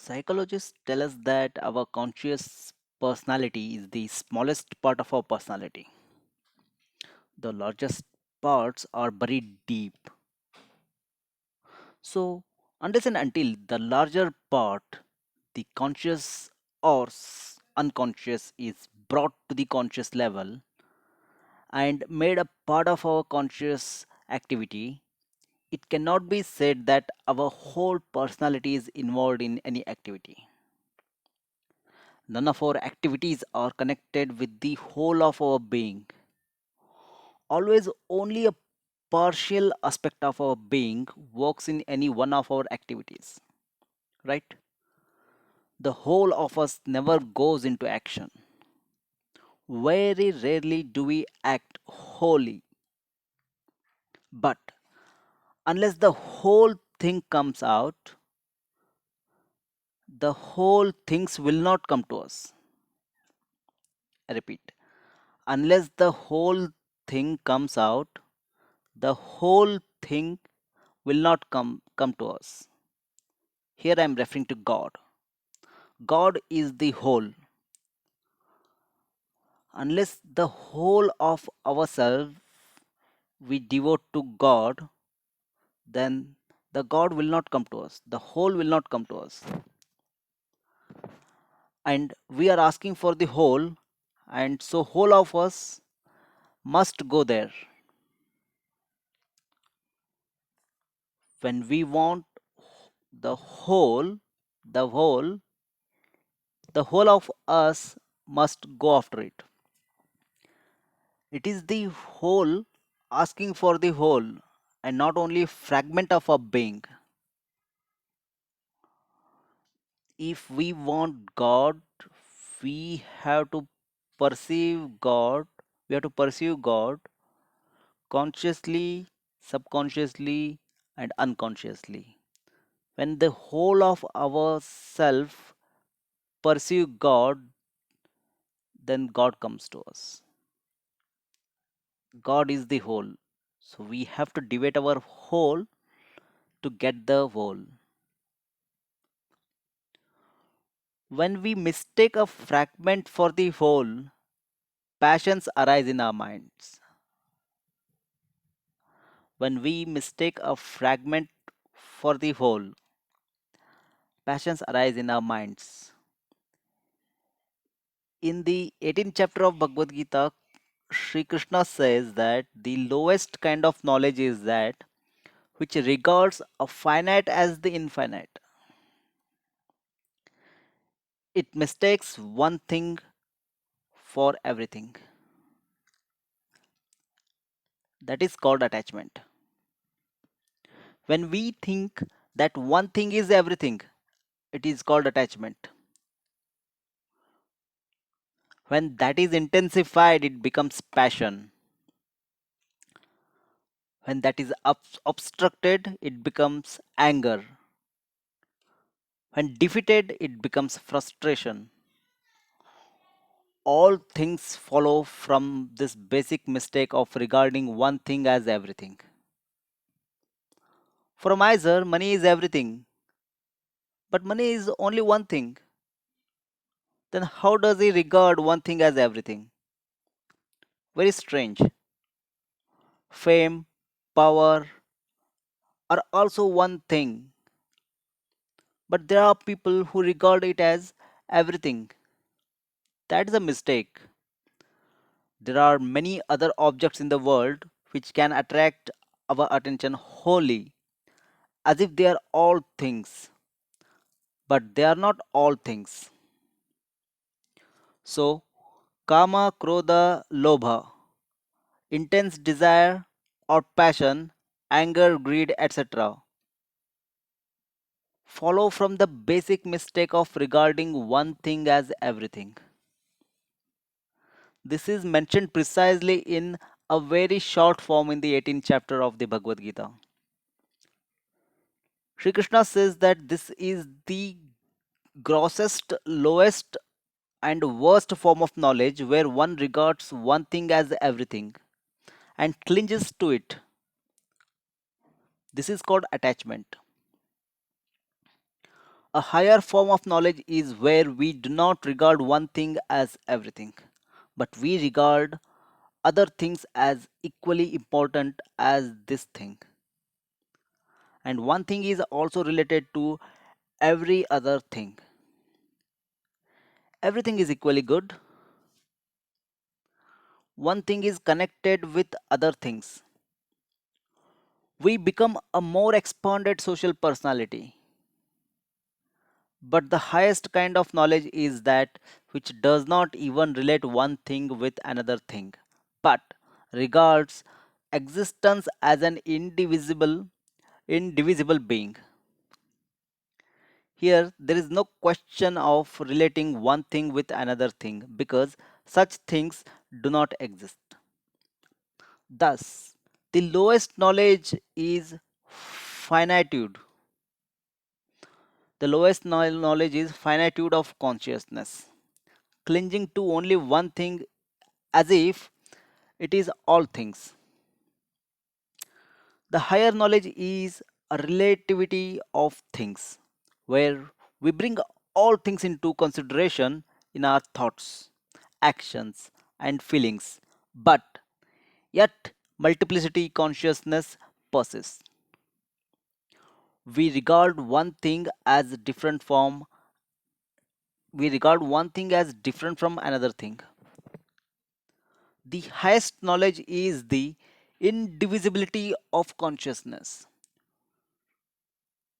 Psychologists tell us that our conscious personality is the smallest part of our personality. The largest parts are buried deep. So, unless and until the larger part, the conscious or unconscious, is brought to the conscious level and made a part of our conscious activity, it cannot be said that our whole personality is involved in any activity. None of our activities are connected with the whole of our being. Always only a partial aspect of our being works in any one of our activities, right? The whole of us never goes into action. Very rarely do we act wholly, but unless the whole thing comes out, the whole things will not come to us. I repeat, unless the whole thing comes out, the whole thing will not come to us. Here I am referring to God. God is the whole. Unless the whole of ourselves we devote to God, then the God will not come to us. The whole will not come to us. And we are asking for the whole, and so whole of us must go there. When we want the whole, the whole, the whole of us must go after it. It is the whole asking for the whole and not only fragment of a being. If we want God, we have to perceive God, we have to pursue God consciously, subconsciously, and unconsciously. When the whole of our self pursue God, then God comes to us. God is the whole. So we have to divide our whole to get the whole. When we mistake a fragment for the whole, passions arise in our minds. When we mistake a fragment for the whole, passions arise in our minds. In the 18th chapter of Bhagavad Gita, Sri Krishna says that the lowest kind of knowledge is that which regards a finite as the infinite. It mistakes one thing for everything. That is called attachment. When we think that one thing is everything, it is called attachment. When that is intensified, it becomes passion. When that is obstructed, it becomes anger. When defeated, it becomes frustration. All things follow from this basic mistake of regarding one thing as everything. For a miser, money is everything, but money is only one thing. Then how does he regard one thing as everything? Very strange. Fame, power are also one thing, but there are people who regard it as everything. That is a mistake. There are many other objects in the world which can attract our attention wholly, as if they are all things, but they are not all things. So, kama, krodha, lobha, intense desire or passion, anger, greed, etc., follow from the basic mistake of regarding one thing as everything. This is mentioned precisely in a very short form in the 18th chapter of the Bhagavad Gita. Sri Krishna says that this is the grossest, lowest, and worst form of knowledge where one regards one thing as everything and clinges to it. This is called attachment. A higher form of knowledge is where we do not regard one thing as everything, but we regard other things as equally important as this thing. And one thing is also related to every other thing. Everything is equally good. One thing is connected with other things. We become a more expanded social personality. But the highest kind of knowledge is that which does not even relate one thing with another thing, but regards existence as an indivisible being. Here there is no question of relating one thing with another thing because such things do not exist. Thus, the lowest knowledge is finitude. The lowest knowledge is finitude of consciousness, clinging to only one thing as if it is all things. The higher knowledge is a relativity of things, where we bring all things into consideration in our thoughts, actions, and feelings, but yet multiplicity consciousness persists. We regard one thing as different from we regard one thing as different from another thing. The highest knowledge is the indivisibility of consciousness,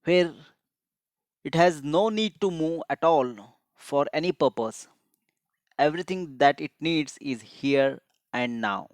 where it has no need to move at all for any purpose. Everything that it needs is here and now.